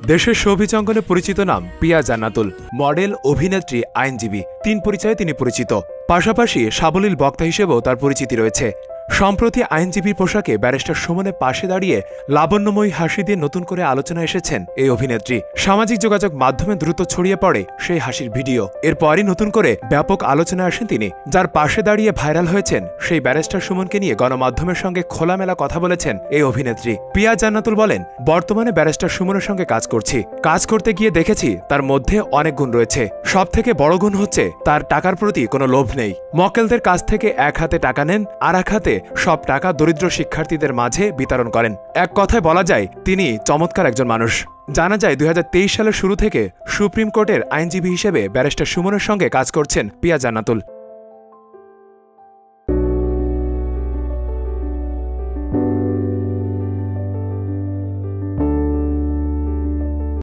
দেশের শোবিজ অঙ্গনে পরিচিত নাম পিয়া জান্নাতুল। মডেল, অভিনেত্রী, আইনজীবী, তিন পরিচয়ে তিনি পরিচিত। পাশাপাশি সাবলীল বক্তা হিসেবেও তার পরিচিতি রয়েছে। সম্প্রতি আইনজীবীর পোশাকে ব্যারিস্টার সুমনের পাশে দাঁড়িয়ে লাবণ্যময়ী হাসি দিয়ে নতুন করে আলোচনায় এসেছেন এই অভিনেত্রী। সামাজিক যোগাযোগ মাধ্যমে দ্রুত ছড়িয়ে পড়ে সেই হাসির ভিডিও। এরপরই নতুন করে ব্যাপক আলোচনায় আসেন তিনি। যার পাশে দাঁড়িয়ে ভাইরাল হয়েছেন সেই ব্যারিস্টার সুমনকে নিয়ে গণমাধ্যমের সঙ্গে খোলামেলা কথা বলেছেন এই অভিনেত্রী। পিয়া জান্নাতুল বলেন, বর্তমানে ব্যারিস্টার সুমনের সঙ্গে কাজ করছি। কাজ করতে গিয়ে দেখেছি তার মধ্যে অনেক গুণ রয়েছে। সব থেকে বড় গুণ হচ্ছে তার টাকার প্রতি কোনো লোভ নেই। মক্কেলদের কাছ থেকে এক হাতে টাকা নেন, আর এক হাতে সব টাকা দরিদ্র শিক্ষার্থীদের মাঝে বিতরণ করেন। এক কথায় বলা যায় তিনি চমৎকার একজন মানুষ। জানা যায় 2023 সালের শুরু থেকে সুপ্রিম কোর্টের আইনজীবী হিসেবে ব্যারিস্টার সুমনের সঙ্গে কাজ করছেন পিয়া জান্নাতুল।